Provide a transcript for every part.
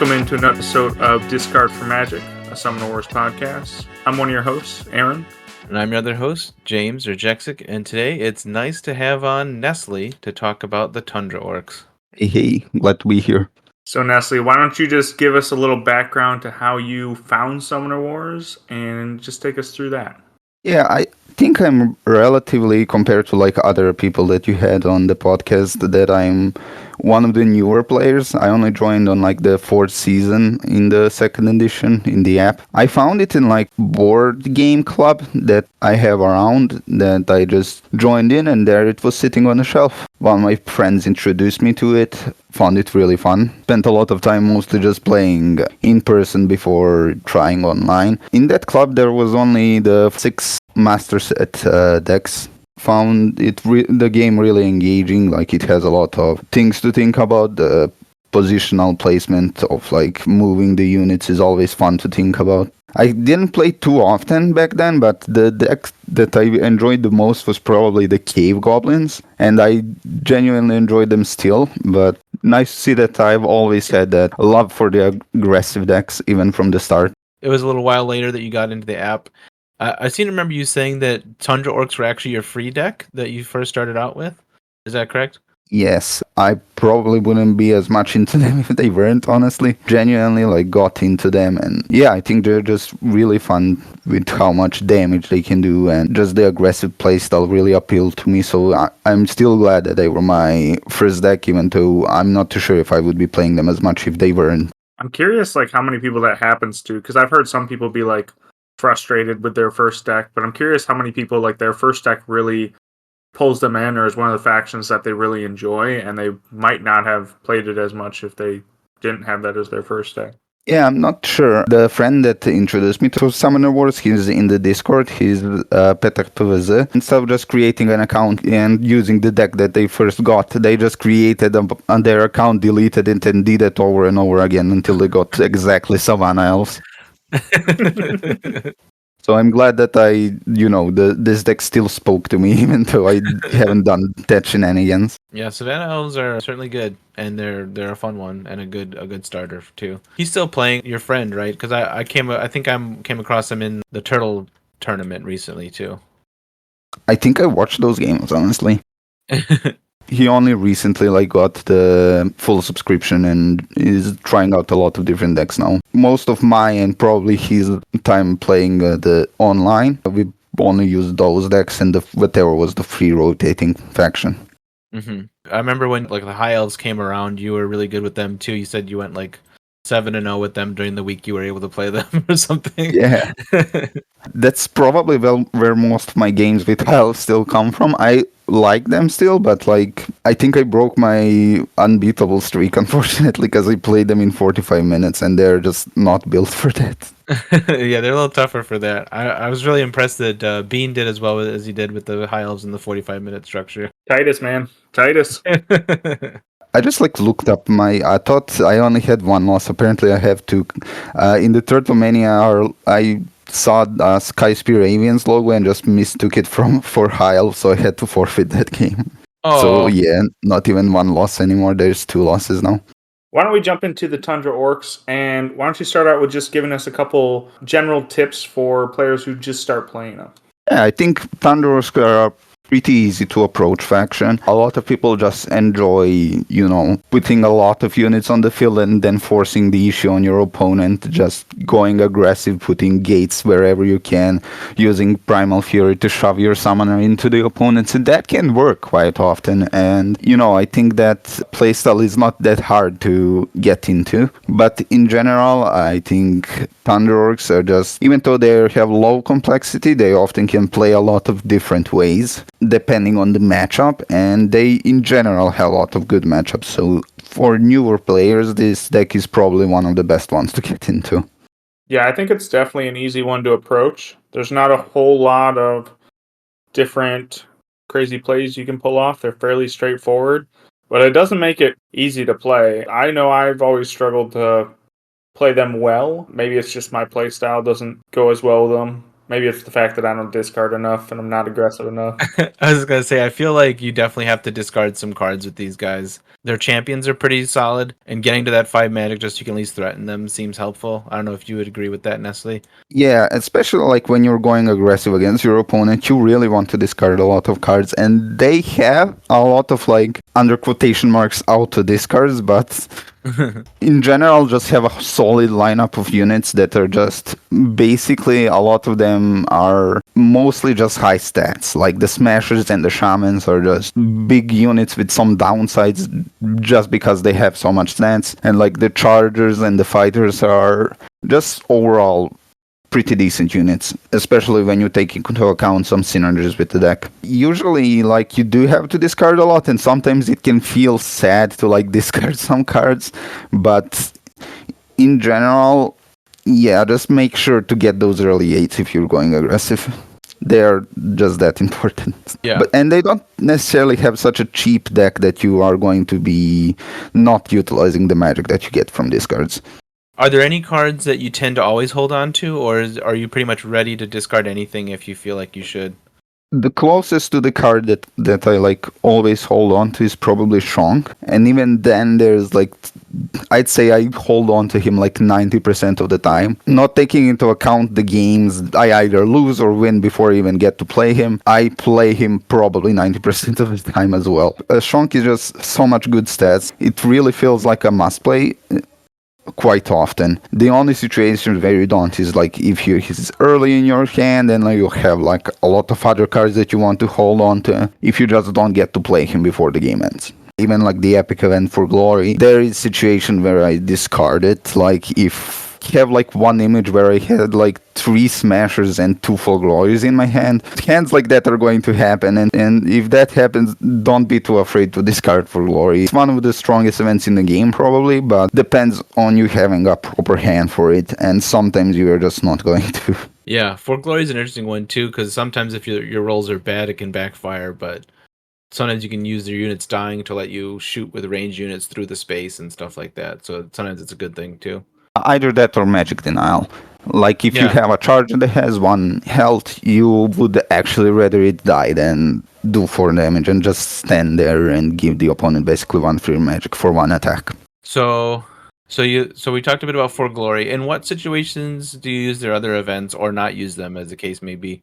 Welcome into an episode of Discard for Magic, a Summoner Wars podcast. I'm one of your hosts, Aaron. And I'm your other host, James or Jexic, and today it's nice to have on Nesle to talk about the Tundra Orcs. Hey, glad to be here. So Nesle, why don't you just give us a little background to how you found Summoner Wars and just take us through that. Yeah, I think I'm relatively, compared to like other people that you had on the podcast, that I'm one of the newer players. I only joined on like the 4th season in the 2nd edition in the app. I found it in like board game club that I have around that I just joined in, and there it was sitting on a shelf. One of my friends introduced me to it, found it really fun. Spent a lot of time mostly just playing in person before trying online. In that club there was only the 6 master set decks. Found the game really engaging. Like, it has a lot of things to think about. The positional placement of like moving the units is always fun to think about. I didn't play too often back then, but the deck that I enjoyed the most was probably the Cave Goblins, and I genuinely enjoyed them still. But nice to see that I've always had that love for the aggressive decks, even from the start. It was a little while later that you got into the app. I seem to remember you saying that Tundra Orcs were actually your free deck that you first started out with. Is that correct? Yes, I probably wouldn't be as much into them if they weren't, honestly. Genuinely, like, got into them, and yeah, I think they're just really fun with how much damage they can do, and just the aggressive playstyle really appealed to me, so I'm still glad that they were my first deck, even though I'm not too sure if I would be playing them as much if they weren't. I'm curious, like, how many people that happens to, because I've heard some people be, like, frustrated with their first deck, but I'm curious how many people, like, their first deck really pulls them in or is one of the factions that they really enjoy, and they might not have played it as much if they didn't have that as their first deck. Yeah, I'm not sure. The friend that introduced me to Summoner Wars, he's in the Discord, he's Petak PVZ. Instead of just creating an account and using the deck that they first got, they just created on their account, deleted it, and did it over and over again until they got exactly someone else. So I'm glad that this deck still spoke to me, even though I haven't done that shenanigans. Yeah, Savannah Elves are certainly good, and they're a fun one and a good starter too. He's still playing your friend, right? Because I came across him in the Turtle tournament recently too. I think I watched those games, honestly. He only recently got the full subscription and is trying out a lot of different decks now. Most of my and probably his time playing the online, we only used those decks, and whatever was the free rotating faction. Mm-hmm. I remember when the High Elves came around, you were really good with them too. You said you went 7-0 with them during the week you were able to play them or something. Yeah. That's probably where most of my games with Hell still come from. I like them still, but I think I broke my unbeatable streak, unfortunately, because I played them in 45 minutes and they're just not built for that. Yeah, they're a little tougher for that. I was really impressed that Bean did as well as he did with the High Elves in the 45-minute structure. Titus, man. Titus. I just looked up I thought I only had one loss. Apparently I have two. In the Turtle Mania, I saw Sky Spear Avians logo and just mistook it for Hyle, so I had to forfeit that game. Oh. So yeah, not even one loss anymore. There's 2 losses now. Why don't we jump into the Tundra Orcs, and why don't you start out with just giving us a couple general tips for players who just start playing them? Yeah, I think Tundra Orcs are pretty easy to approach faction. A lot of people just enjoy, putting a lot of units on the field and then forcing the issue on your opponent, just going aggressive, putting gates wherever you can, using Primal Fury to shove your summoner into the opponent. So that can work quite often, and I think that playstyle is not that hard to get into. But in general, I think Tundra Orcs are just, even though they have low complexity, they often can play a lot of different ways depending on the matchup, and they in general have a lot of good matchups. So for newer players, this deck is probably one of the best ones to get into. Yeah, I think it's definitely an easy one to approach. There's not a whole lot of different crazy plays you can pull off. They're fairly straightforward, but it doesn't make it easy to play. I know I've always struggled to play them well. Maybe it's just my play style doesn't go as well with them Maybe it's the fact that I don't discard enough and I'm not aggressive enough. I was gonna say, I feel like you definitely have to discard some cards with these guys. Their champions are pretty solid, and getting to that 5 magic just so you can at least threaten them seems helpful. I don't know if you would agree with that, Nestle. Yeah, especially like when you're going aggressive against your opponent, you really want to discard a lot of cards, and they have a lot of like under quotation marks auto discards, but in general just have a solid lineup of units that are just basically a lot of them are mostly just high stats. Like the smashers and the shamans are just big units with some downsides just because they have so much stats, and like the chargers and the fighters are just overall pretty decent units, especially when you take into account some synergies with the deck. Usually, like, you do have to discard a lot, and sometimes it can feel sad to, like, discard some cards, but in general, yeah, just make sure to get those early 8s if you're going aggressive. They're just that important. Yeah. And they don't necessarily have such a cheap deck that you are going to be not utilizing the magic that you get from discards. Are there any cards that you tend to always hold on to, or are you pretty much ready to discard anything if you feel like you should? The closest to the card that I like always hold on to is probably Shonk. And even then there's like, I'd say I hold on to him like 90% of the time. Not taking into account the games I either lose or win before I even get to play him. I play him probably 90% of the time as well. Shonk is just so much good stats. It really feels like a must play quite often. The only situation where you don't is like if he's early in your hand, and like you have like a lot of other cards that you want to hold on to if you just don't get to play him before the game ends. Even like the epic event for glory, there is a situation where I discard it. Like if I have like one image where I had like 3 smashers and 2 full glories in my hand. Hands like that are going to happen, and if that happens, don't be too afraid to discard for glory. It's one of the strongest events in the game probably, but depends on you having a proper hand for it, and sometimes you are just not going to. Yeah, for glory is an interesting one too, because sometimes if your rolls are bad, it can backfire, but sometimes you can use your units dying to let you shoot with ranged units through the space and stuff like that, so sometimes it's a good thing too. Either that or magic denial. Like if you have a charge that has 1 health, you would actually rather it die than do 4 damage and just stand there and give the opponent basically 1 free magic for 1 attack. So we talked a bit about For Glory. In what situations do you use their other events or not use them, as the case may be?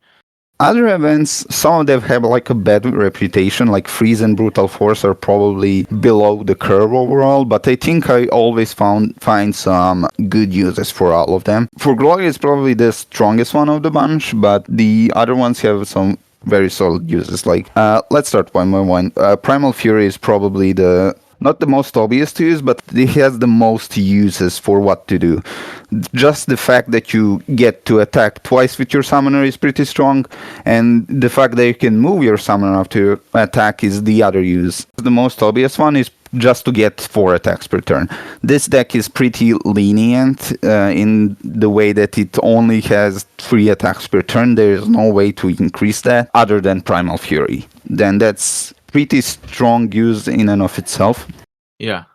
Other events, some of them have like a bad reputation, like Freeze and Brutal Force are probably below the curve overall, but I think I always find some good uses for all of them. For Glory is probably the strongest one of the bunch, but the other ones have some very solid uses. Like, let's start one by one. Primal Fury is probably not the most obvious to use, but it has the most uses for what to do. Just the fact that you get to attack twice with your summoner is pretty strong, and the fact that you can move your summoner after attack is the other use. The most obvious one is just to get 4 attacks per turn. This deck is pretty lenient in the way that it only has 3 attacks per turn. There is no way to increase that other than Primal Fury. Then that's pretty strong use in and of itself. Yeah.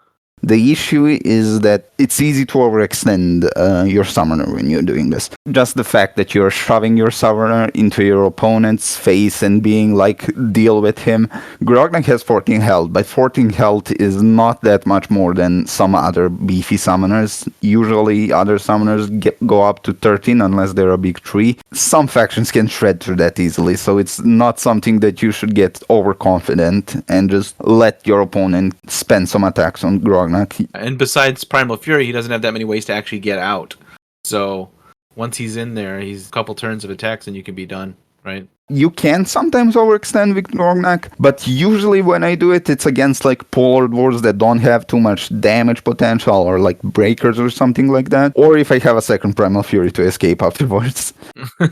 The issue is that it's easy to overextend your summoner when you're doing this. Just the fact that you're shoving your summoner into your opponent's face and being like, deal with him. Grognack has 14 health, but 14 health is not that much more than some other beefy summoners. Usually other summoners go up to 13 unless they're a big tree. Some factions can shred through that easily, so it's not something that you should get overconfident and just let your opponent spend some attacks on Grognack. And besides Primal Fury, he doesn't have that many ways to actually get out. So once he's in there, he's a couple turns of attacks and you can be done, right? You can sometimes overextend with Grognack, but usually when I do it, it's against like polar dwarves that don't have too much damage potential, or like breakers or something like that. Or if I have a second Primal Fury to escape afterwards.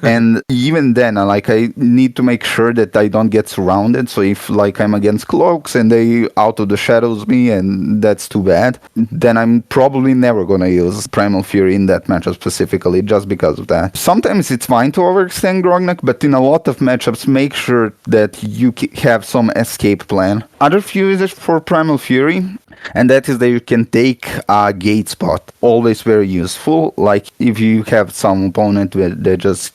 And even then, I need to make sure that I don't get surrounded. So if like I'm against cloaks and they out of the shadows me, and that's too bad, then I'm probably never gonna use Primal Fury in that matchup specifically, just because of that. Sometimes it's fine to overextend Grognack, but in a lot of matchups, make sure that you have some escape plan. Other few uses for Primal Fury, and that is that you can take a gate spot. Always very useful. Like if you have some opponent that just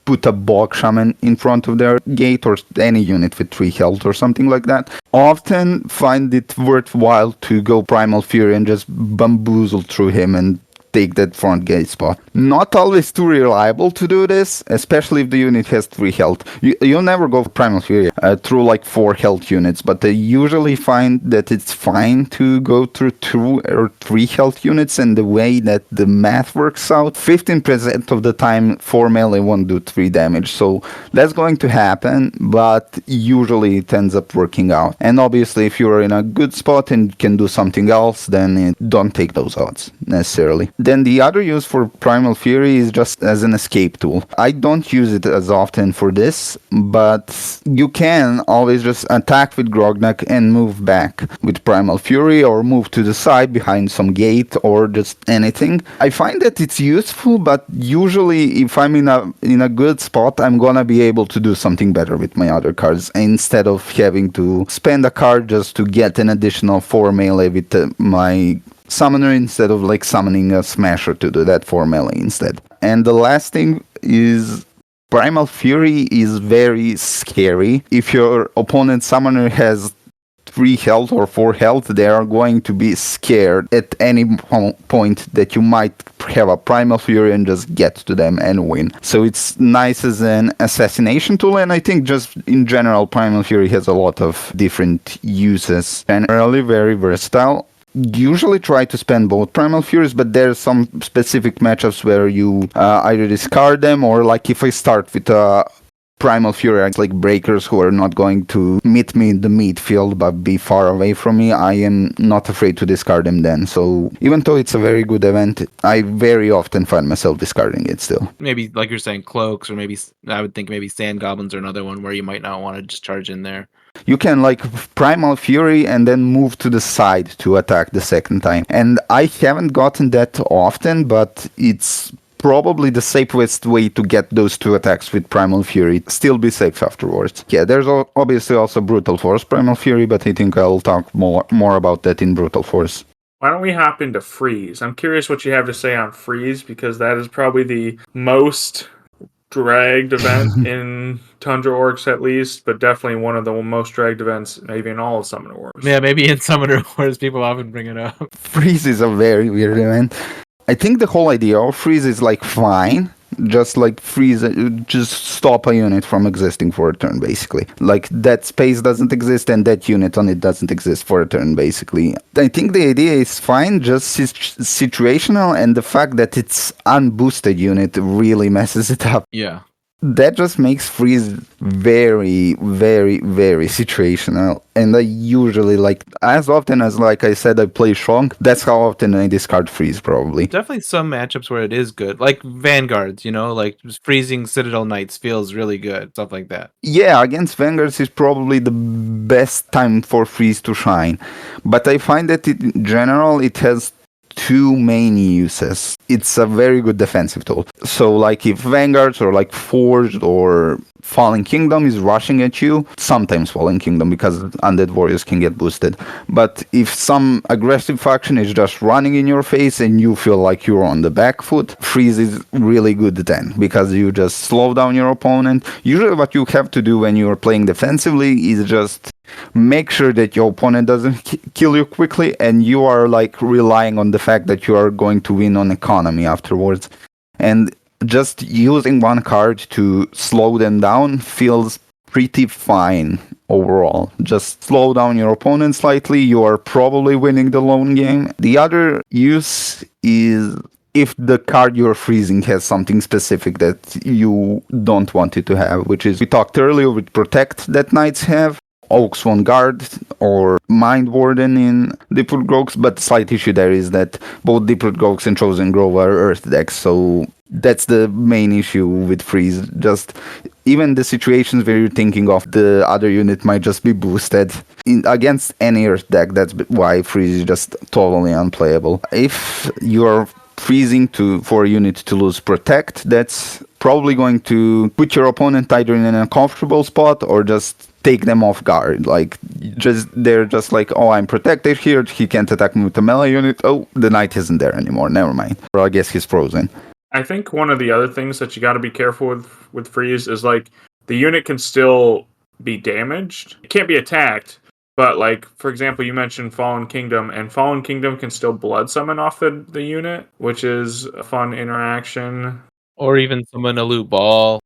put a bog shaman in front of their gate or any unit with 3 health or something like that. Often find it worthwhile to go Primal Fury and just bamboozle through him and take that front gate spot. Not always too reliable to do this, especially if the unit has 3 health. You'll never go Primal Fury through like 4 health units, but I usually find that it's fine to go through 2 or 3 health units, and the way that the math works out, 15% of the time 4 melee won't do 3 damage, so that's going to happen, but usually it ends up working out. And obviously if you're in a good spot and can do something else, then don't take those odds necessarily. Then the other use for Primal Fury is just as an escape tool. I don't use it as often for this, but you can always just attack with Grognack and move back with Primal Fury, or move to the side behind some gate or just anything. I find that it's useful, but usually if I'm in a good spot, I'm gonna be able to do something better with my other cards instead of having to spend a card just to get an additional 4 melee with my summoner, instead of like summoning a smasher to do that 4 melee instead. And the last thing is Primal Fury is very scary. If your opponent summoner has 3 health or 4 health, they are going to be scared at any point that you might have a Primal Fury and just get to them and win. So it's nice as an assassination tool, and I think just in general Primal Fury has a lot of different uses. Generally very versatile. Usually try to spend both Primal Furies, but there's some specific matchups where you either discard them, or like if I start with a Primal Fury, like breakers who are not going to meet me in the midfield but be far away from me, I am not afraid to discard them then. So even though it's a very good event, I very often find myself discarding it still. Maybe, like you're saying, cloaks, or maybe I would think maybe sand goblins are another one where you might not want to just charge in there. You can like Primal Fury and then move to the side to attack the second time. And I haven't gotten that often, but it's probably the safest way to get those 2 attacks with Primal Fury. Still be safe afterwards. Yeah, there's obviously also Brutal Force Primal Fury, but I think I'll talk more about that in Brutal Force. Why don't we hop into Freeze? I'm curious what you have to say on Freeze, because that is probably the most dragged event in Tundra Orcs, at least, but definitely one of the most dragged events maybe in all of Summoner Wars. Yeah, maybe in Summoner Wars people often bring it up. Freeze is a very weird event. I think the whole idea of Freeze is like fine. Just like freeze, just stop a unit from existing for a turn, basically. Like that space doesn't exist and that unit on it doesn't exist for a turn, basically. I think the idea is fine, just situational, and the fact that it's unboosted unit really messes it up. Yeah. That just makes freeze very, very, very situational. And I usually, like, as often as, like I said, I play strong, that's how often I discard freeze, probably. Definitely some matchups where it is good. Like Vanguards, like just freezing Citadel Knights feels really good. Stuff like that. Yeah, against Vanguards is probably the best time for freeze to shine. But I find that in general, it has 2 main uses. It's a very good defensive tool. So like if Vanguards or like Forged or Fallen Kingdom is rushing at you, sometimes Fallen Kingdom because Undead Warriors can get boosted. But if some aggressive faction is just running in your face and you feel like you're on the back foot, Freeze is really good then because you just slow down your opponent. Usually what you have to do when you're playing defensively is just make sure that your opponent doesn't kill you quickly and you are like relying on the fact that you are going to win on economy afterwards. And just using one card to slow them down feels pretty fine overall. Just slow down your opponent slightly, you are probably winning the lone game. The other use is if the card you're freezing has something specific that you don't want it to have, which is, we talked earlier with Protect that Knights have, Oakswan Guard or Mind Warden in Deeproot Grogs, but the slight issue there is that both Deeproot Grogs and Chosen Grove are Earth decks, so that's the main issue with Freeze. Just even the situations where you're thinking of the other unit might just be boosted against any Earth deck. That's why Freeze is just totally unplayable. If you're freezing for a unit to lose Protect, that's probably going to put your opponent either in an uncomfortable spot or just take them off guard. Like, they're just like, oh, I'm protected here, he can't attack me with a melee unit, oh, the knight isn't there anymore, never mind. Or I guess he's frozen. I think one of the other things that you got to be careful with freeze is like the unit can still be damaged. It can't be attacked, but like for example, you mentioned Fallen Kingdom, and Fallen Kingdom can still blood summon off the unit, which is a fun interaction. Or even summon a loot ball.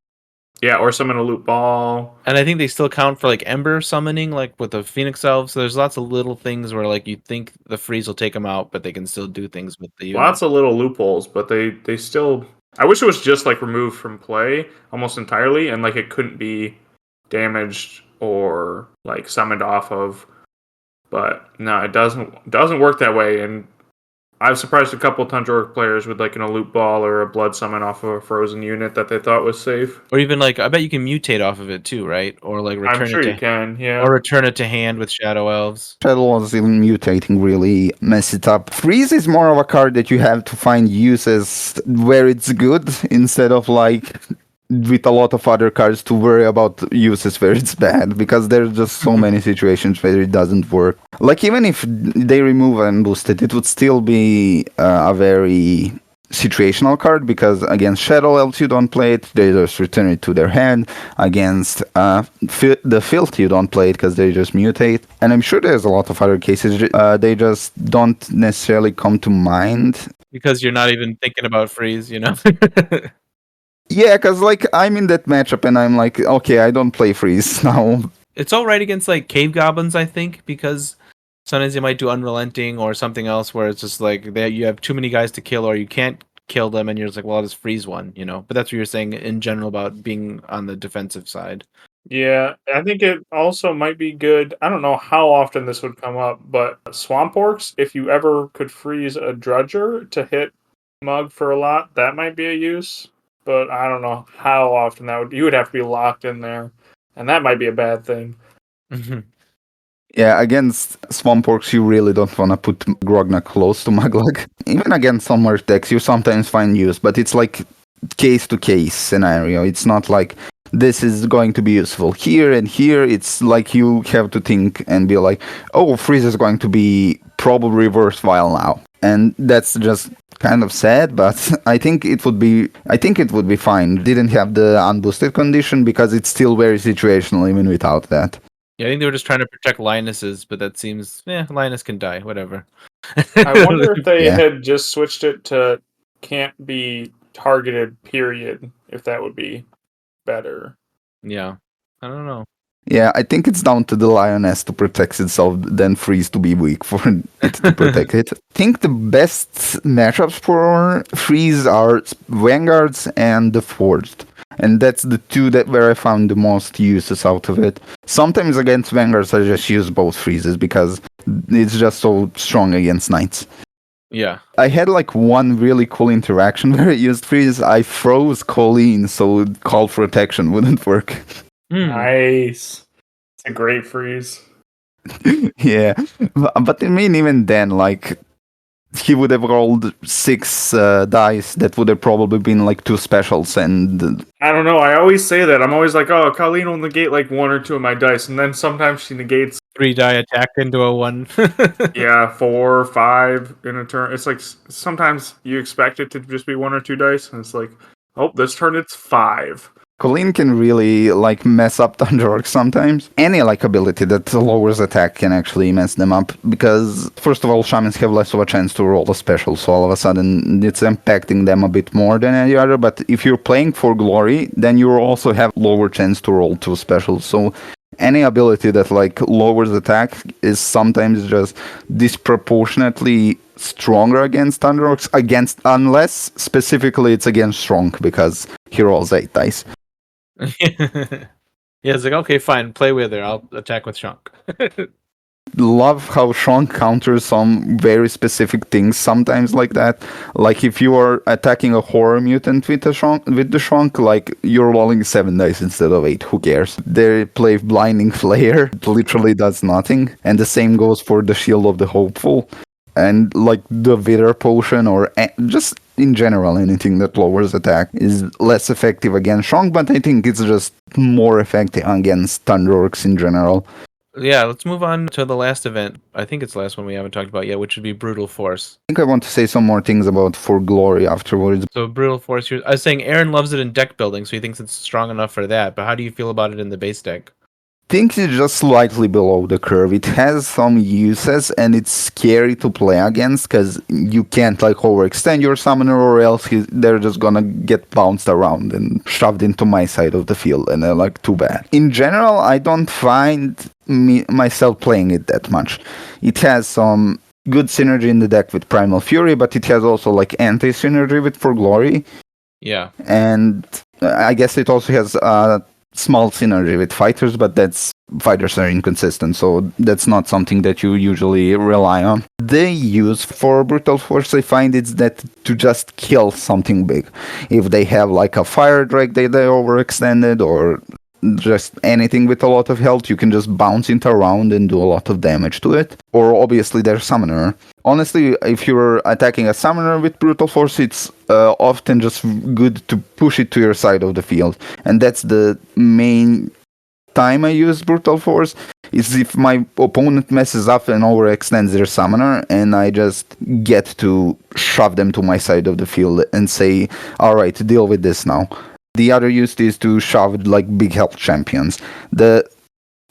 Yeah, or summon a loot ball. And I think they still count for like Ember summoning, like with the Phoenix Elves. So there's lots of little things where like you think the freeze will take them out, but they can still do things with the unit. Lots of little loopholes, but they still. I wish it was just like removed from play almost entirely, and like it couldn't be damaged or like summoned off of. But no, it doesn't work that way. And I've surprised a couple Tundra Orc players with like an loot ball or a blood summon off of a frozen unit that they thought was safe. Or even like I bet you can mutate off of it too, right? Or like return I'm sure it to you can, yeah. or return it to hand with Shadow Elves. Shadow Elves even mutating really mess it up. Freeze is more of a card that you have to find uses where it's good instead of like with a lot of other cards to worry about uses where it's bad, because there's just so many situations where it doesn't work. Like even if they remove and boost it, it would still be a very situational card, because against Shadow Elves you don't play it, they just return it to their hand. Against the Filth you don't play it because they just mutate. And I'm sure there's a lot of other cases they just don't necessarily come to mind. Because you're not even thinking about freeze, you know? Yeah, because like I'm in that matchup and I'm like, okay, I don't play freeze now. It's all right against like cave goblins, I think, because sometimes they might do unrelenting or something else where it's just like you have too many guys to kill or you can't kill them and you're just like, well, I'll just freeze one, you know. But that's what you're saying in general about being on the defensive side. Yeah, I think it also might be good. I don't know how often this would come up, but Swamp Orcs, if you ever could freeze a Drudger to hit Mug for a lot, that might be a use. But I don't know how often you would have to be locked in there. And that might be a bad thing. Yeah, against Swamp Orcs, you really don't want to put Grognack close to Muglag. Even against some more decks, you sometimes find use, but it's like case-to-case scenario. It's not like this is going to be useful here and here. It's like you have to think and be like, oh, freeze is going to be probably worthwhile now. And that's just kind of sad, but I think it would be fine. Didn't have the unboosted condition because it's still very situational even without that. Yeah, I think they were just trying to protect Linuses, but that seems, Linus can die, whatever. I wonder if they had just switched it to can't be targeted, period, if that would be better. Yeah, I don't know. Yeah, I think it's down to the Lioness to protect itself, then Freeze to be weak for it to protect it. I think the best matchups for Freeze are Vanguards and the Forged. And that's the two where I found the most uses out of it. Sometimes against Vanguards I just use both Freezes because it's just so strong against Knights. Yeah. I had like one really cool interaction where I used Freeze. I froze Colleen so Call for Protection wouldn't work. Nice. It's a great freeze. Yeah, but I mean, even then, like, he would have rolled 6 dice. That would have probably been like 2 specials, and I don't know. I always say that. I'm always like, oh, Colleen will negate like 1 or 2 of my dice, and then sometimes she negates 3 die attack into a 1. yeah, 4 or 5 in a turn. It's like sometimes you expect it to just be 1 or 2 dice, and it's like, oh, this turn it's 5. Colleen can really like mess up Tundra Orc sometimes. Any like ability that lowers attack can actually mess them up, because first of all, shamans have less of a chance to roll a special, so all of a sudden it's impacting them a bit more than any other. But if you're playing for glory, then you also have lower chance to roll 2 specials. So any ability that like lowers attack is sometimes just disproportionately stronger against Tundra Orcs, unless specifically it's against Strong, because he rolls 8 dice. Yeah, it's like, okay, fine, play with her. I'll attack with Shonk. Love how Shonk counters some very specific things sometimes like that. Like if you are attacking a horror mutant with the Shonk, like you're rolling 7 dice instead of 8. Who cares? They play Blinding Flare. It literally does nothing. And the same goes for the Shield of the Hopeful. And like the Wither Potion, or just in general anything that lowers attack is less effective against Shonk, but I think it's just more effective against Tundra Orcs in general. Yeah, let's move on to the last event. I think it's the last one we haven't talked about yet, which would be Brutal Force. I think I want to say some more things about For Glory afterwards. So Brutal Force, I was saying Aaron loves it in deck building, so he thinks it's strong enough for that. But how do you feel about it in the base deck? Think it's just slightly below the curve. It has some uses and it's scary to play against because you can't like overextend your summoner or else they're just gonna get bounced around and shoved into my side of the field and they're like too bad. In general, I don't find myself playing it that much. It has some good synergy in the deck with Primal Fury, but it has also like anti-synergy with For Glory. Yeah. And I guess it also has small synergy with fighters, but fighters are inconsistent, so that's not something that you usually rely on. The use for Brutal Force, I find, it's that to just kill something big. If they have like a fire drake that they overextended or just anything with a lot of health, you can just bounce it around and do a lot of damage to it. Or obviously their summoner. Honestly, if you're attacking a summoner with Brutal Force, it's often just good to push it to your side of the field. And that's the main time I use Brutal Force, is if my opponent messes up and overextends their summoner, and I just get to shove them to my side of the field and say, alright, deal with this now. The other use is to shove like big health champions. The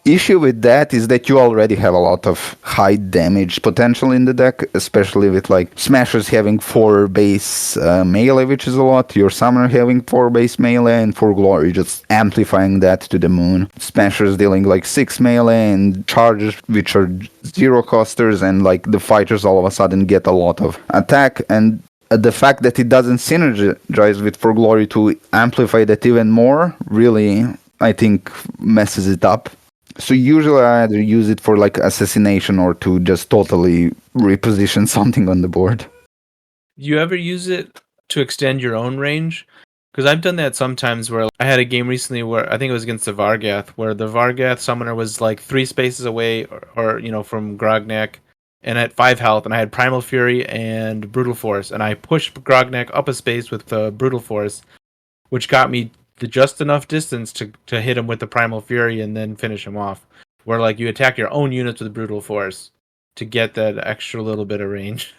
issue with that is that you already have a lot of high damage potential in the deck, especially with like Smashers having 4 base melee, which is a lot, your Summoner having 4 base melee, and For Glory just amplifying that to the moon. Smashers dealing like 6 melee and charges, which are 0 costers, and like the fighters all of a sudden get a lot of attack, and the fact that it doesn't synergize with For Glory to amplify that even more really, I think, messes it up. So usually I either use it for like assassination or to just totally reposition something on the board. You ever use it to extend your own range? Because I've done that sometimes where I had a game recently where I think it was against the Vargath, where the Vargath summoner was like 3 spaces away or from Grognack and at 5 health, and I had Primal Fury and Brutal Force, and I pushed Grognack up a space with Brutal Force, which got me just enough distance to hit him with the Primal Fury and then finish him off. Where like you attack your own units with Brutal Force to get that extra little bit of range.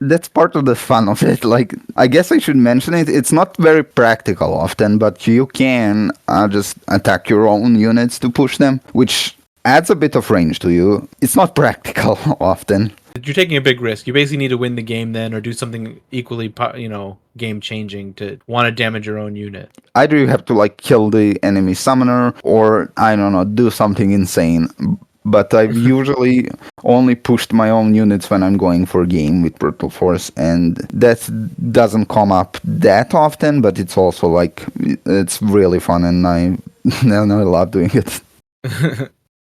That's part of the fun of it. Like, I guess I should mention it. It's not very practical often, but you can just attack your own units to push them, which adds a bit of range to you. It's not practical often. You're taking a big risk. You basically need to win the game then, or do something equally, game changing to want to damage your own unit. Either you have to like kill the enemy summoner, or I don't know, do something insane. But I've usually only pushed my own units when I'm going for a game with Brutal Force, and that doesn't come up that often, but it's also like, it's really fun, and I love doing it.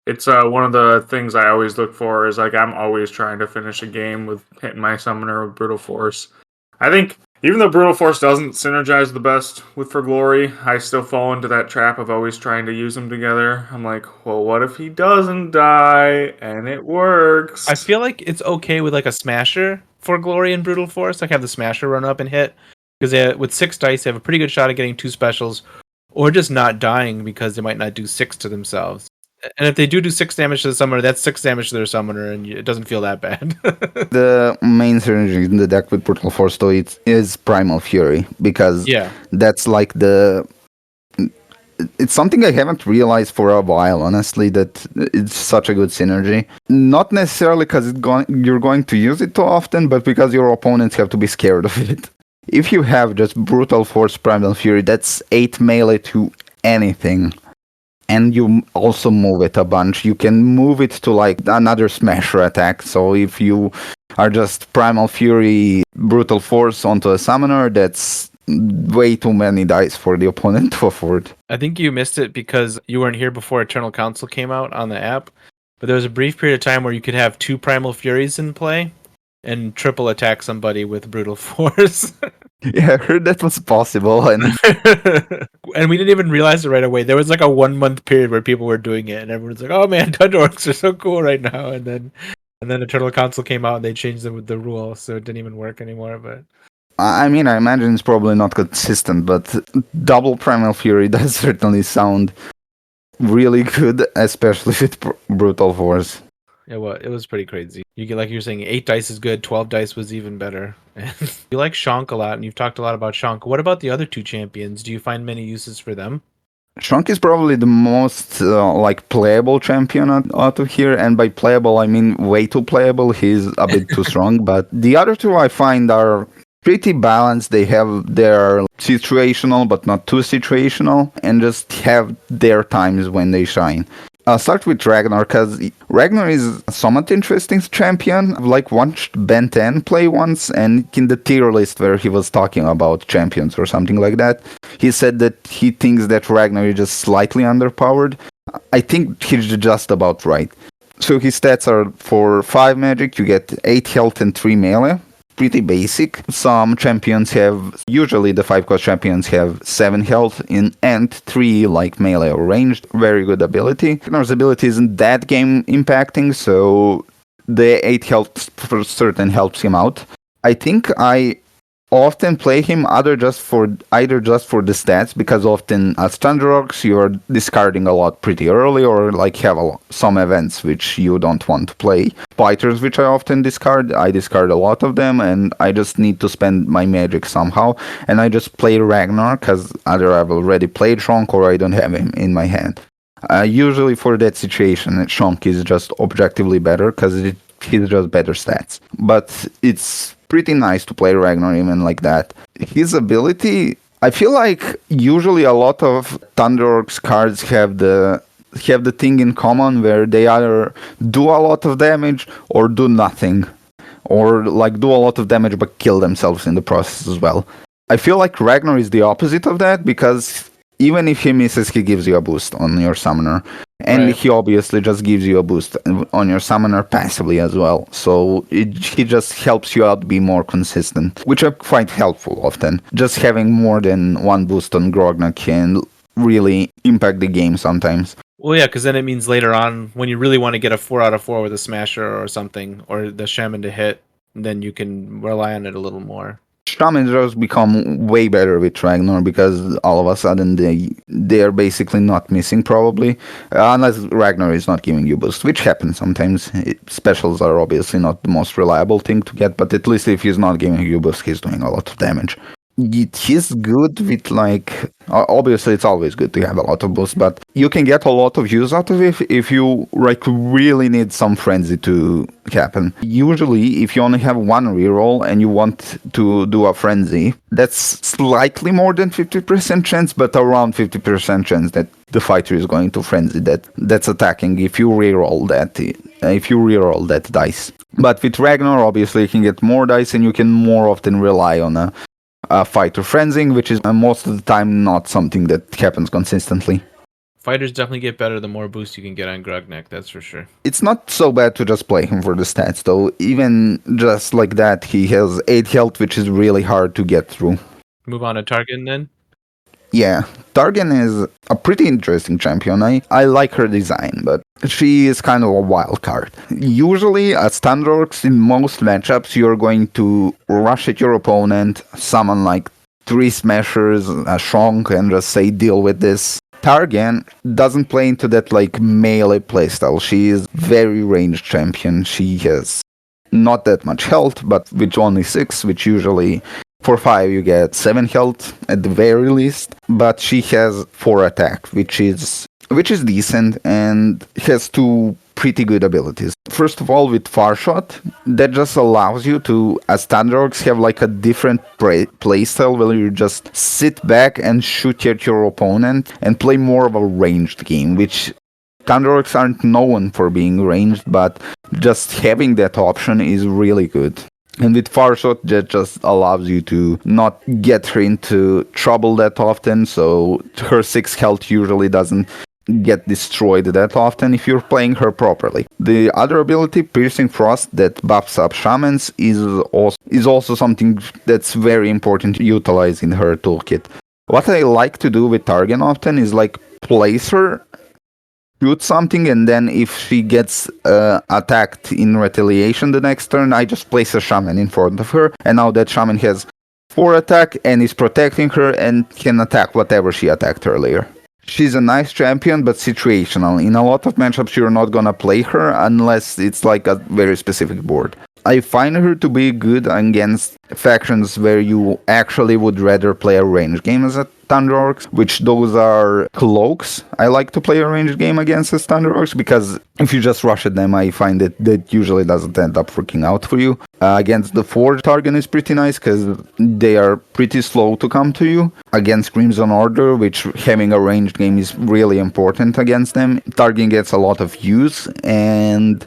It's one of the things I always look for is like I'm always trying to finish a game with hitting my summoner with Brutal Force. I think even though Brutal Force doesn't synergize the best with For Glory, I still fall into that trap of always trying to use them together. I'm like, well, what if he doesn't die and it works? I feel like it's okay with like a Smasher For Glory and Brutal Force. Like have the Smasher run up and hit, because with 6 dice they have a pretty good shot at getting 2 specials, or just not dying because they might not do 6 to themselves. And if they do 6 damage to the summoner, that's 6 damage to their summoner, and it doesn't feel that bad. The main synergy in the deck with Brutal Force, though, it is Primal Fury, because that's like it's something I haven't realized for a while, honestly, that it's such a good synergy. Not necessarily because you're going to use it too often, but because your opponents have to be scared of it. If you have just Brutal Force Primal Fury, that's 8 melee to anything. And you also move it a bunch. You can move it to like another Smasher attack. So if you are just Primal Fury, Brutal Force onto a Summoner, that's way too many dice for the opponent to afford. I think you missed it because you weren't here before Eternal Council came out on the app. But there was a brief period of time where you could have 2 Primal Furies in play and triple attack somebody with Brutal Force. Yeah, I heard that was possible, and we didn't even realize it right away. There was like a 1-month period where people were doing it, and everyone's like, "Oh man, Tundra Orcs are so cool right now." And then Eternal Council came out and they changed the rule, so it didn't even work anymore. But I mean, I imagine it's probably not consistent, but double Primal Fury does certainly sound really good, especially with Brutal Force. Yeah, well, it was pretty crazy. You get, like you're saying, 8 dice is good, 12 dice was even better. You like Shank a lot, and you've talked a lot about Shank. What about the other two champions? Do you find many uses for them? Shunk is probably the most playable champion out of here, and by playable I mean way too playable. He's a bit too strong, but the other two I find are pretty balanced. They have their situational, but not too situational, and just have their times when they shine. I'll start with Ragnar, because Ragnar is a somewhat interesting champion. I've watched Ben 10 play once, and in the tier list where he was talking about champions or something like that, he said that he thinks that Ragnar is just slightly underpowered. I think he's just about right. So his stats are for 5 magic, you get 8 health and 3 melee. Pretty basic. Some champions have, usually the 5-cost champions have 7 health and 3 melee or ranged. Very good ability. Ragnar's ability isn't that game impacting, so the 8 health for certain helps him out. I think I often play him either just for the stats, because often as Tundra Orcs you're discarding a lot pretty early, or have some events which you don't want to play. Fighters, which I often discard, I discard a lot of them, and I just need to spend my magic somehow, and I just play Ragnar because either I've already played Shonk or I don't have him in my hand. Usually for that situation, Shonk is just objectively better because he's just better stats. But it's pretty nice to play Ragnar even like that. His ability, I feel like usually a lot of Tundra Orcs cards have the thing in common where they either do a lot of damage or do nothing, or do a lot of damage but kill themselves in the process as well. I feel like Ragnar is the opposite of that, because even if he misses, he gives you a boost on your summoner. And he obviously just gives you a boost on your summoner passively as well. So he just helps you out be more consistent, which I find helpful often. Just having more than one boost on Grognack can really impact the game sometimes. Well, yeah, because then it means later on, when you really want to get a 4 out of 4 with a Smasher or something, or the Shaman to hit, then you can rely on it a little more. Shamans just become way better with Ragnar, because all of a sudden they're basically not missing, probably, unless Ragnar is not giving you boost, which happens sometimes. Specials are obviously not the most reliable thing to get, but at least if he's not giving you boost, he's doing a lot of damage. He's good with obviously it's always good to have a lot of boost, but you can get a lot of use out of it if you really need some frenzy to happen. Usually if you only have one reroll and you want to do a frenzy, that's slightly more than 50% chance, but around 50% chance that the fighter is going to frenzy that's attacking if you reroll that dice. But with Ragnar, obviously you can get more dice, and you can more often rely on a fighter frenzying, which is most of the time not something that happens consistently. Fighters definitely get better the more boost you can get on Grognack, that's for sure. It's not so bad to just play him for the stats, though. Even just like that, he has 8 health, which is really hard to get through. Move on to Targan then? Yeah, Targan is a pretty interesting champion. I like her design, but she is kind of a wild card. Usually, as Tundra Orcs, in most matchups, you're going to rush at your opponent, summon 3 Smashers, a Shonk, and just say, deal with this. Targan doesn't play into that melee playstyle. She is very ranged champion. She has not that much health, but with only 6, which usually for 5 you get 7 health at the very least, but she has 4 attack, which is decent, and has 2 pretty good abilities. First of all, with Far Shot, that just allows you to, as Tundra Orcs, have a different playstyle where you just sit back and shoot at your opponent and play more of a ranged game, which Tundra Orcs aren't known for being ranged, but just having that option is really good. And with Far Shot, that just allows you to not get her into trouble that often, so her 6 health usually doesn't get destroyed that often if you're playing her properly. The other ability, Piercing Frost, that buffs up shamans, is also something that's very important to utilize in her toolkit. What I like to do with Targan often is place her, shoot something, and then if she gets attacked in retaliation the next turn, I just place a shaman in front of her, and now that shaman has 4 attack and is protecting her and can attack whatever she attacked earlier. she's a nice champion, but situational. In a lot of matchups, you're not gonna play her unless it's like a very specific board. I find her to be good against factions where you actually would rather play a range game as a Tundra Orcs, which those are cloaks. I like to play a ranged game against the Tundra Orcs because if you just rush at them, I find that usually doesn't end up working out for you. Against the Forge, Targan is pretty nice because they are pretty slow to come to you. Against Crimson Order, which having a ranged game is really important against them, Targan gets a lot of use, and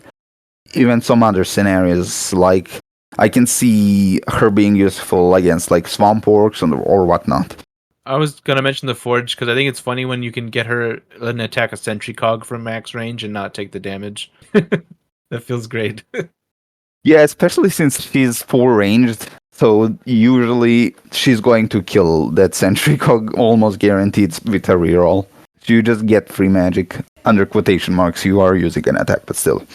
even some other scenarios, like I can see her being useful against like Swamp Orcs or whatnot. I was gonna mention the Forge because I think it's funny when you can get her an attack a Sentry Cog from max range and not take the damage. That feels great. Yeah, especially since she's 4 ranged, so usually she's going to kill that Sentry Cog almost guaranteed with a reroll. So you just get free magic. Under quotation marks, you are using an attack, but still.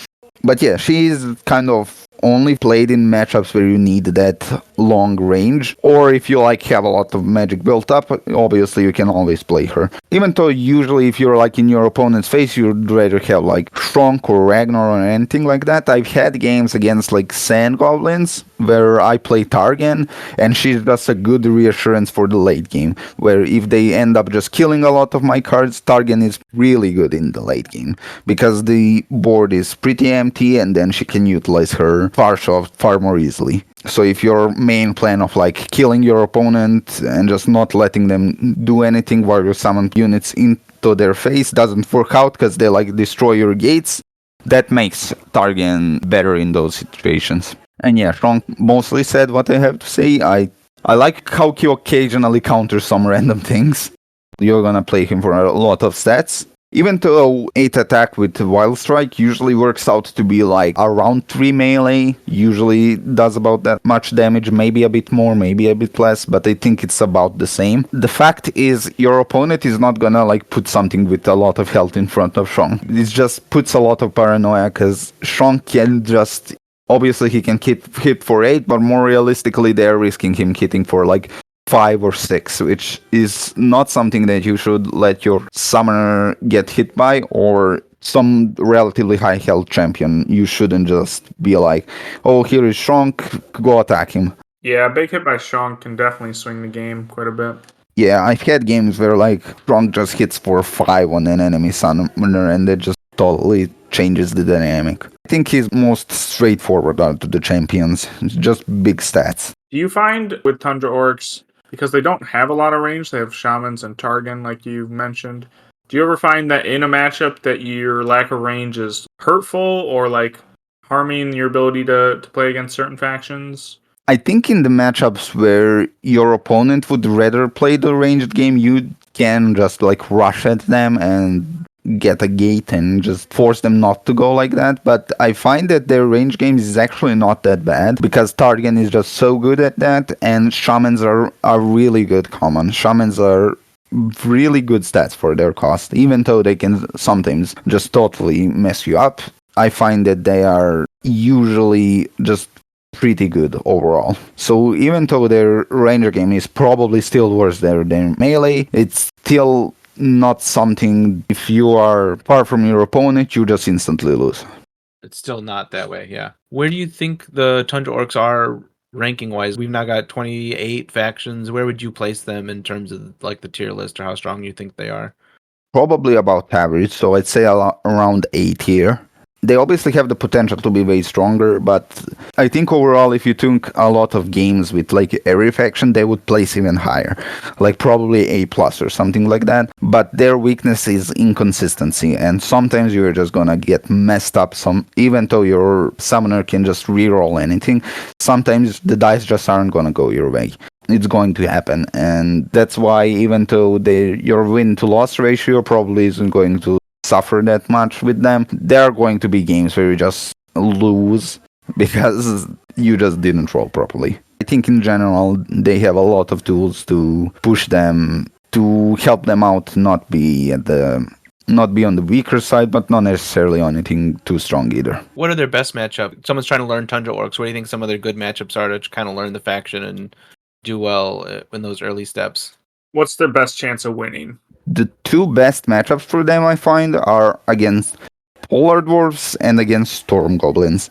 But yeah, she's kind of only played in matchups where you need that long range, or if you like have a lot of magic built up, obviously you can always play her. Even though usually if you're like in your opponent's face, you'd rather have like Shrunk or Ragnar or anything like that. I've had games against like Sand Goblins where I play Targan, and she's just a good reassurance for the late game, where if they end up just killing a lot of my cards, Targan is really good in the late game, because the board is pretty empty, and then she can utilize her far shot far more easily. So if your main plan of like killing your opponent and just not letting them do anything while you summon units into their face doesn't work out because they like destroy your gates, that makes Targan better in those situations. And yeah, Sean mostly said what I have to say. I like how he occasionally counters some random things. You're gonna play him for a lot of stats. Even though 8 attack with Wild Strike usually works out to be like around 3 melee, usually does about that much damage, maybe a bit more, maybe a bit less, but I think it's about the same. The fact is, your opponent is not gonna like put something with a lot of health in front of Sean. It just puts a lot of paranoia, because Sean can just... Obviously he can hit for 8, but more realistically they're risking him hitting for like 5 or 6, which is not something that you should let your summoner get hit by, or some relatively high health champion. You shouldn't just be like, oh, here is Shrunk, go attack him. Yeah, a big hit by Shrunk can definitely swing the game quite a bit. Yeah, I've had games where like Shrunk just hits for 5 on an enemy summoner, and it just totally changes the dynamic. I think he's most straightforward out of the champions, just big stats. Do you find with Tundra Orcs, because they don't have a lot of range, they have Shamans and Targan, like you mentioned, do you ever find that in a matchup that your lack of range is hurtful or like harming your ability to play against certain factions? I think in the matchups where your opponent would rather play the ranged game, you can just like rush at them and get a gate and just force them not to go like that. But I find that their range games is actually not that bad, because Targan is just so good at that, and Shamans are really good common. Shamans are really good stats for their cost, even though they can sometimes just totally mess you up. I find that they are usually just pretty good overall. So even though their ranger game is probably still worse than melee, it's still not something, if you are far from your opponent, you just instantly lose. It's still not that way, yeah. Where do you think the Tundra Orcs are ranking-wise? We've now got 28 factions. Where would you place them in terms of like the tier list, or how strong you think they are? Probably about average, so I'd say around 8 here. They obviously have the potential to be way stronger, but I think overall, if you took a lot of games with like every faction, they would place even higher, like probably A+ or something like that. But their weakness is inconsistency, and sometimes you're just gonna get messed up. Even though your summoner can just reroll anything, sometimes the dice just aren't gonna go your way. It's going to happen, and that's why even though your win to loss ratio probably isn't going to suffer that much with them, there are going to be games where you just lose because you just didn't roll properly. I think in general they have a lot of tools to push them, to help them out, not be on the weaker side, but not necessarily on anything too strong either. What are their best matchup? Someone's trying to learn Tundra Orcs. What do you think some of their good matchups are to kind of learn the faction and do well in those early steps? What's their best chance of winning? The two best matchups for them, I find, are against Polar Dwarfs and against Storm Goblins.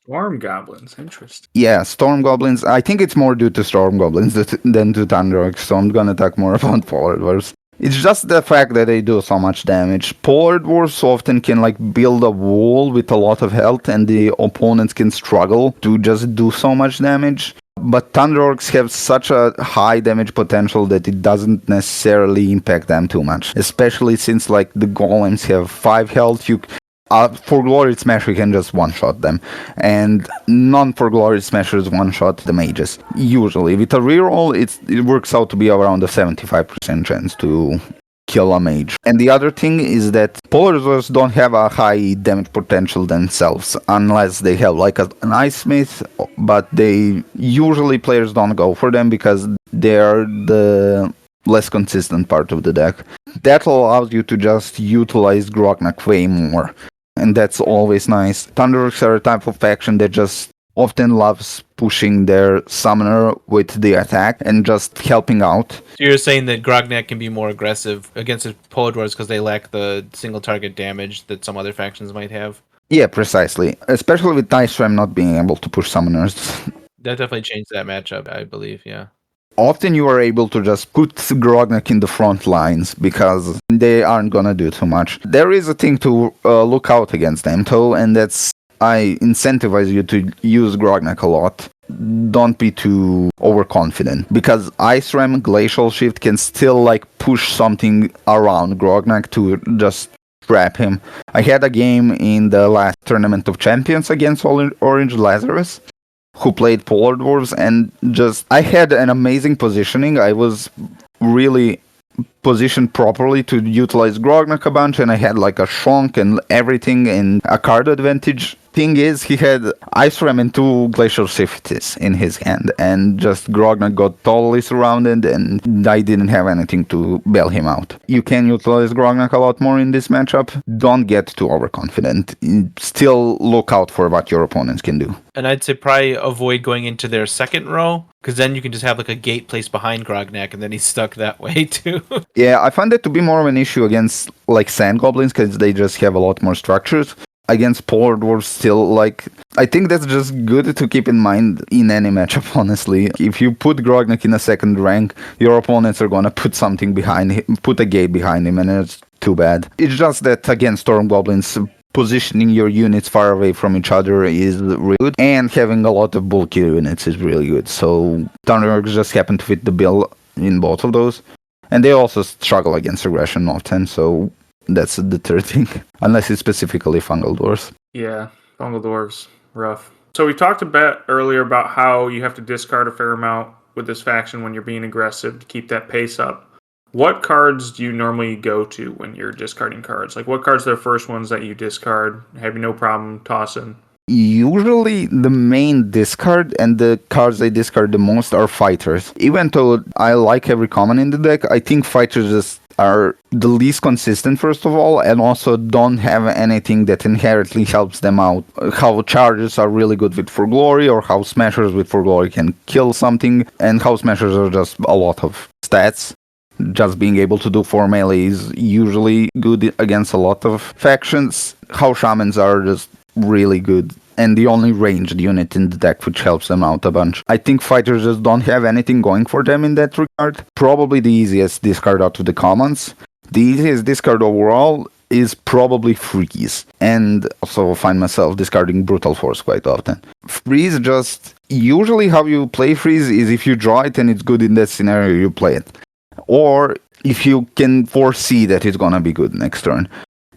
Storm Goblins, interesting. Yeah, Storm Goblins. I think it's more due to Storm Goblins than to Tundra Orcs, so I'm gonna talk more about Polar Dwarfs. It's just the fact that they do so much damage. Polar Dwarfs often can build a wall with a lot of health, and the opponents can struggle to just do so much damage. But Tundra Orcs have such a high damage potential that it doesn't necessarily impact them too much. Especially since the golems have 5 health, for Glory Smash, we can just one-shot them. And non-for Glory Smashers one-shot the mages. Usually. With a reroll, it works out to be around a 75% chance to kill a mage. And the other thing is that Polar Dwarfs don't have a high damage potential themselves, unless they have an Ice Smith, but usually players don't go for them because they're the less consistent part of the deck. That allows you to just utilize Grognack way more. And that's always nice. Tundra Orcs are a type of faction that just often loves pushing their summoner with the attack and just helping out. So you're saying that Grognack can be more aggressive against the Polar Dwarfs because they lack the single target damage that some other factions might have? Yeah, precisely. Especially with Ice Ram not being able to push summoners. That definitely changed that matchup, I believe, yeah. Often you are able to just put Grognack in the front lines because they aren't gonna do too much. There is a thing to look out against them though, and that's I incentivize you to use Grognack a lot. Don't be too overconfident because Ice Ram Glacial Shift can still push something around Grognack to just trap him. I had a game in the last Tournament of Champions against Orange Lazarus, who played Polar Dwarves, and I had an amazing positioning. I was really positioned properly to utilize Grognack a bunch, and I had a Shonk and everything and a card advantage. Thing is, he had Ice Ram and 2 Glacial Shifts in his hand, and just Grognack got totally surrounded, and I didn't have anything to bail him out. You can utilize Grognack a lot more in this matchup. Don't get too overconfident. Still look out for what your opponents can do. And I'd say probably avoid going into their second row, because then you can just have a gate placed behind Grognack, and then he's stuck that way too. Yeah, I find that to be more of an issue against Sand Goblins, because they just have a lot more structures. Against Polar Dwarfs, still, I think that's just good to keep in mind in any matchup, honestly. If you put Grognack in a second rank, your opponents are gonna put something behind him, put a gate behind him, and it's too bad. It's just that against Storm Goblins, positioning your units far away from each other is really good, and having a lot of bulky units is really good. So Tundra Orcs just happen to fit the bill in both of those. And they also struggle against aggression often, so that's the third thing. Unless it's specifically Fungal Dwarfs. Yeah, Fungal Dwarfs, rough. So we talked a bit earlier about how you have to discard a fair amount with this faction when you're being aggressive to keep that pace up. What cards do you normally go to when you're discarding cards? What cards are the first ones that you discard, have no problem tossing? Usually the main discard and the cards I discard the most are fighters. Even though I like every common in the deck, I think fighters just are the least consistent, first of all, and also don't have anything that inherently helps them out. How charges are really good with For Glory, or how smashers with For Glory can kill something, and how smashers are just a lot of stats. Just being able to do 4 melee is usually good against a lot of factions. How shamans are just really good, and the only ranged unit in the deck which helps them out a bunch. I think fighters just don't have anything going for them in that regard. Probably the easiest discard out of the commons. The easiest discard overall is probably Freeze, and also find myself discarding Brutal Force quite often. Freeze just, usually how you play Freeze is if you draw it and it's good in that scenario, you play it. Or if you can foresee that it's gonna be good next turn.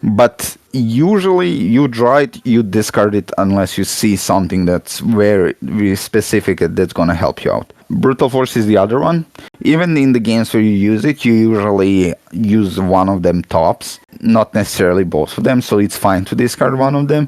But usually you draw it, you discard it unless you see something that's very, very specific that's gonna help you out. Brutal Force is the other one. Even in the games where you use it, you usually use one of them tops, not necessarily both of them, so it's fine to discard one of them.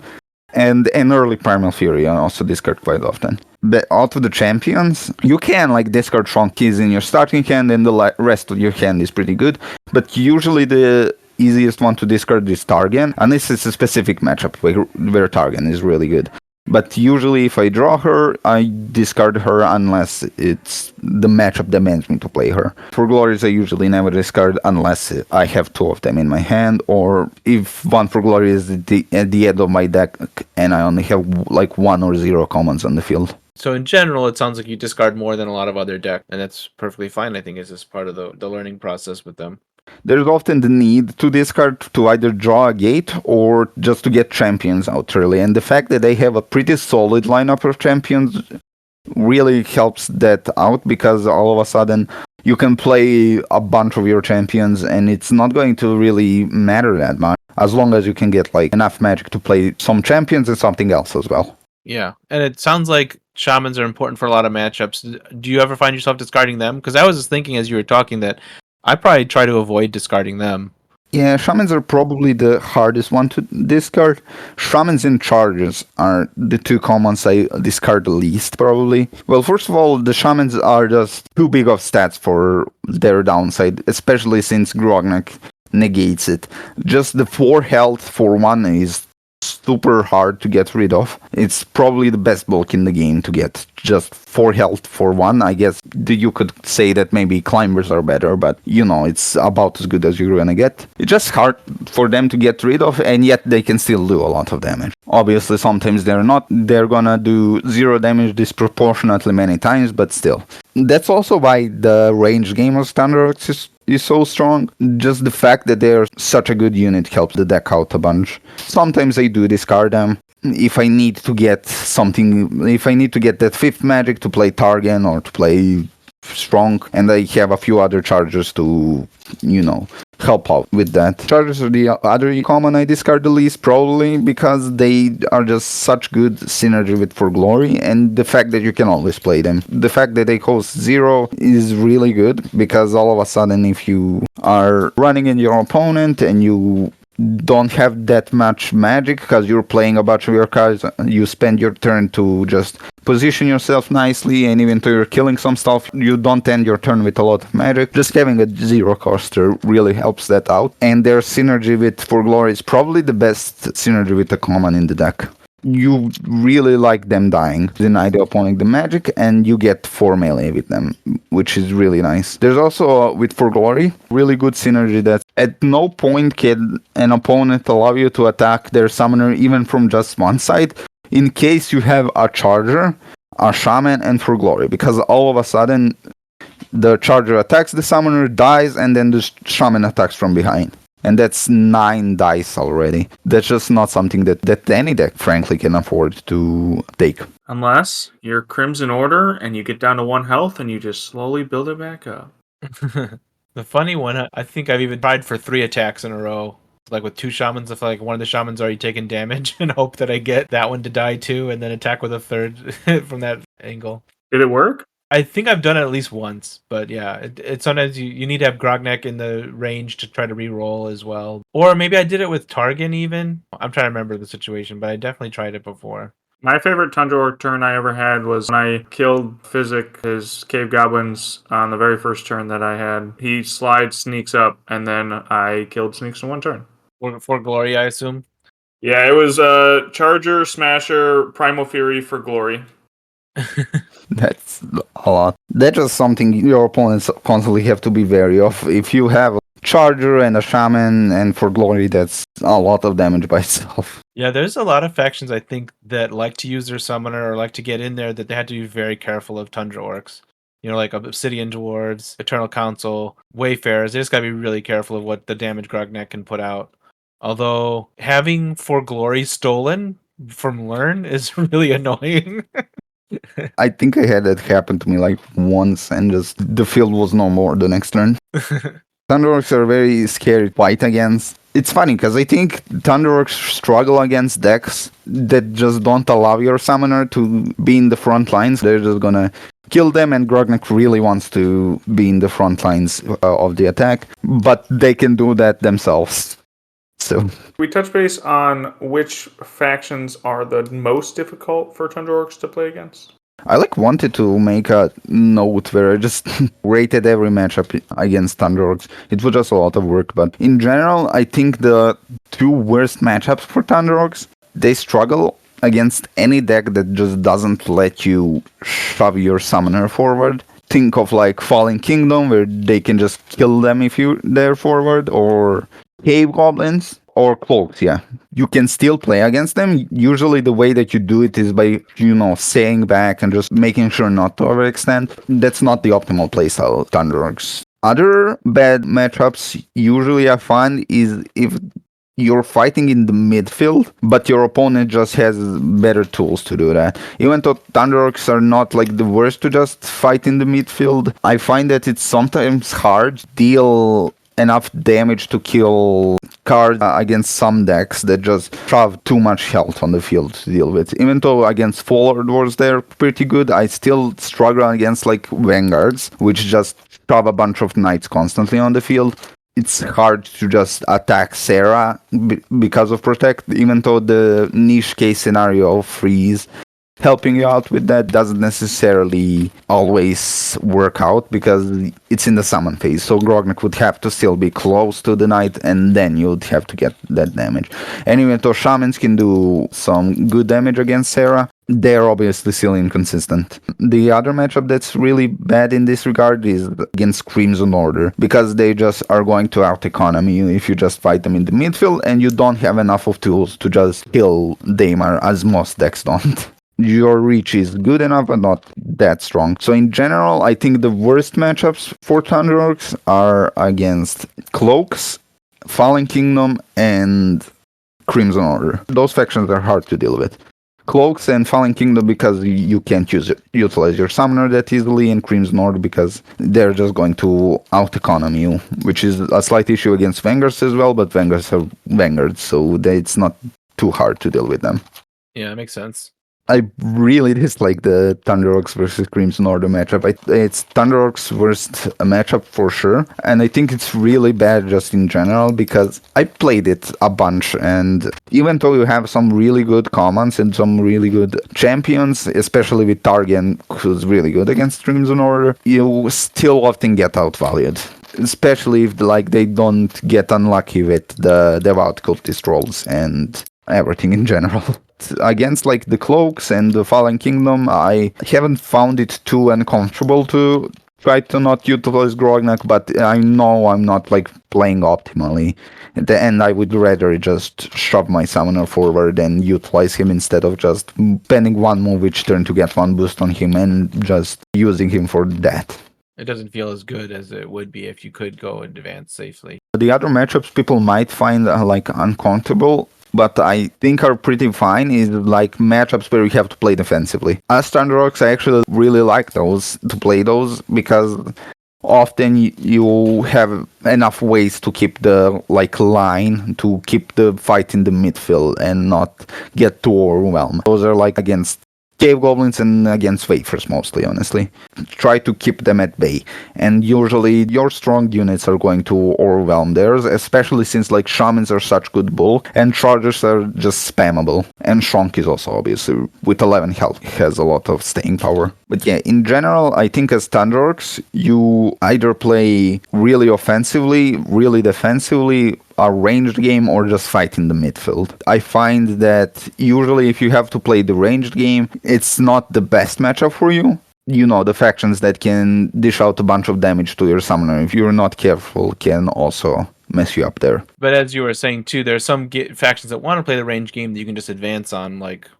And an early Primal Fury I also discard quite often. But out of the champions, you can discard Shonk Keys in your starting hand, and the rest of your hand is pretty good. But usually the easiest one to discard is Targan, unless it's a specific matchup where Targan is really good. But usually if I draw her, I discard her unless it's the matchup demands me to play her. For Glories, I usually never discard unless I have two of them in my hand, or if one for Glory is at the end of my deck and I only have like 1 or 0 commons on the field. So in general, it sounds like you discard more than a lot of other decks, and that's perfectly fine. I think it's just part of the learning process with them. There's often the need to discard to either draw a gate or just to get champions out early. And the fact that they have a pretty solid lineup of champions really helps that out, because all of a sudden you can play a bunch of your champions and it's not going to really matter that much, as long as you can get like enough magic to play some champions and something else as well. Yeah, and it sounds like shamans are important for a lot of matchups. Do you ever find yourself discarding them? Because I was just thinking as you were talking that I probably try to avoid discarding them. Yeah, shamans are probably the hardest one to discard. Shamans and chargers are the two commons I discard the least, probably. Well, first of all, the shamans are just too big of stats for their downside, especially since Grognack negates it. Just the 4 health for 1 is super hard to get rid of. It's probably the best bulk in the game to get. Just 4 health for 1. I guess you could say that maybe climbers are better, but it's about as good as you're gonna get. It's just hard for them to get rid of, and yet they can still do a lot of damage. Obviously, sometimes they're gonna do 0 damage disproportionately many times, but still. That's also why the range game of Tundra Orc is so strong. Just the fact that they're such a good unit helps the deck out a bunch. Sometimes I do discard them. If I need to get that 5th magic to play Targan or to play Strong, and I have a few other chargers to, help out with that. Chargers are the other common I discard the least, probably because they are just such good synergy with For Glory, and the fact that you can always play them. The fact that they cost 0 is really good, because all of a sudden if you are running in your opponent and you don't have that much magic because you're playing a bunch of your cards, you spend your turn to just position yourself nicely, and even though you're killing some stuff, you don't end your turn with a lot of magic. Just having a 0 coster really helps that out, and their synergy with For Glory is probably the best synergy with the common in the deck. You really like them dying, deny the opponent the magic, and you get 4 melee with them, which is really nice. There's also, with For Glory, really good synergy that at no point can an opponent allow you to attack their summoner even from just one side, in case you have a charger, a shaman, and For Glory, because all of a sudden the charger attacks the summoner, dies, and then the shaman attacks from behind. And that's 9 dice already. That's just not something that any deck, frankly, can afford to take. Unless you're Crimson Order and you get down to 1 health and you just slowly build it back up. The funny one, I think I've even tried for 3 attacks in a row. Like with 2 shamans, if like one of the shamans already taken damage, and hope that I get that one to die too, and then attack with a 3rd from that angle. Did it work? I think I've done it at least once, but yeah, it sometimes you need to have Grognack in the range to try to re-roll as well. Or maybe I did it with Targan even. I'm trying to remember the situation, but I definitely tried it before. My favorite Tundra Orc turn I ever had was when I killed Physic, his cave goblins, on the very first turn that I had. He sneaks up, and then I killed Sneaks in 1 turn. For Glory, I assume? Yeah, it was Charger, Smasher, Primal Fury for Glory. That's a lot. That's just something your opponents constantly have to be wary of. If you have a charger and a shaman and For Glory, that's a lot of damage by itself. Yeah, there's a lot of factions I think that like to use their summoner or like to get in there that they had to be very careful of Tundra Orcs. Like Obsidian Dwarves, Eternal Council, Wayfarers. They just gotta be really careful of what the damage Grognack can put out. Although having For Glory stolen from Learn is really annoying. I think I had that happen to me like once, and just the field was no more the next turn. Tundra Orcs are very scary to fight against. It's funny because I think Tundra Orcs struggle against decks that just don't allow your summoner to be in the front lines. They're just gonna kill them, and Grognack really wants to be in the front lines of the attack, but they can do that themselves. So we touch base on which factions are the most difficult for Tundra Orcs to play against. I wanted to make a note where I just rated every matchup against Tundra Orcs. It was just a lot of work, but in general, I think the 2 worst matchups for Tundra Orcs, they struggle against any deck that just doesn't let you shove your summoner forward. Think of like Fallen Kingdom, where they can just kill them if they're forward, or Cave Goblins, or Cloaks, yeah. You can still play against them. Usually the way that you do it is by, staying back and just making sure not to overextend. That's not the optimal playstyle, Tundra Orcs. Other bad matchups usually I find is if you're fighting in the midfield, but your opponent just has better tools to do that. Even though Tundra Orcs are not like the worst to just fight in the midfield, I find that it's sometimes hard to deal enough damage to kill cards against some decks that just shove too much health on the field to deal with. Even though against Fuller Dwarves they're pretty good, I still struggle against like Vanguards, which just shove a bunch of knights constantly on the field. It's hard to just attack Sarah because of Protect, even though the niche case scenario of Freeze helping you out with that doesn't necessarily always work out because it's in the summon phase. So Grognack would have to still be close to the knight and then you'd have to get that damage. And even though Shamans can do some good damage against Sarah, they're obviously still inconsistent. The other matchup that's really bad in this regard is against Crimson Order, because they just are going to out-economy you if you just fight them in the midfield and you don't have enough of tools to just kill Daemar, as most decks don't. Your reach is good enough but not that strong. So in general, I think the worst matchups for Tundra Orcs are against Cloaks, Fallen Kingdom, and Crimson Order. Those factions are hard to deal with. Cloaks and Fallen Kingdom because you can't utilize your summoner that easily, and Crimson Order because they're just going to out-economy you, which is a slight issue against Vanguards as well, but Vanguards are Vanguards, so it's not too hard to deal with them. Yeah, that makes sense. I really dislike the Tundra Orcs versus Crimson Order matchup. It's Tundra Orcs' worst matchup for sure, and I think it's really bad just in general because I played it a bunch, and even though you have some really good commons and some really good champions, especially with Targan, who's really good against Crimson Order, you still often get outvalued. Especially if they don't get unlucky with the Devout Cultist rolls and everything in general. Against the Cloaks and the Fallen Kingdom, I haven't found it too uncomfortable to try to not utilize Grognack, but I know I'm not playing optimally. At the end, I would rather just shove my summoner forward and utilize him instead of just spending one move each turn to get one boost on him and just using him for that. It doesn't feel as good as it would be if you could go and advance safely. The other matchups people might find uncomfortable, but I think are pretty fine, is matchups where you have to play defensively. As Tundra Orcs, I actually really like to play those, because often you have enough ways to keep the line, to keep the fight in the midfield and not get too overwhelmed. Those are against Cave Goblins and against Wafers mostly, honestly. Try to keep them at bay. And usually your strong units are going to overwhelm theirs, especially since Shamans are such good bulk and Chargers are just spammable. And Shonk is also obviously, with 11 health, has a lot of staying power. But yeah, in general, I think as Tundra Orcs, you either play really offensively, really defensively, a ranged game, or just fight in the midfield. I find that usually if you have to play the ranged game, it's not the best matchup for you. The factions that can dish out a bunch of damage to your summoner, if you're not careful, can also mess you up there. But as you were saying too, there are some factions that want to play the range game that you can just advance on,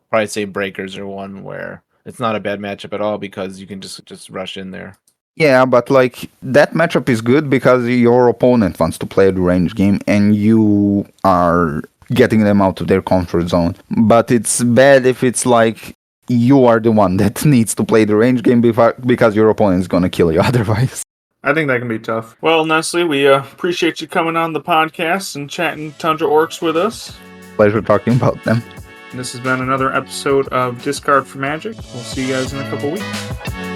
probably say Breakers are one where it's not a bad matchup at all because you can just rush in there. Yeah, but that matchup is good because your opponent wants to play the range game and you are getting them out of their comfort zone. But it's bad if it's you are the one that needs to play the range game because your opponent is going to kill you otherwise. I think that can be tough. Well, Nesle, we appreciate you coming on the podcast and chatting Tundra Orcs with us. Pleasure talking about them. This has been another episode of Discard for Magic. We'll see you guys in a couple weeks.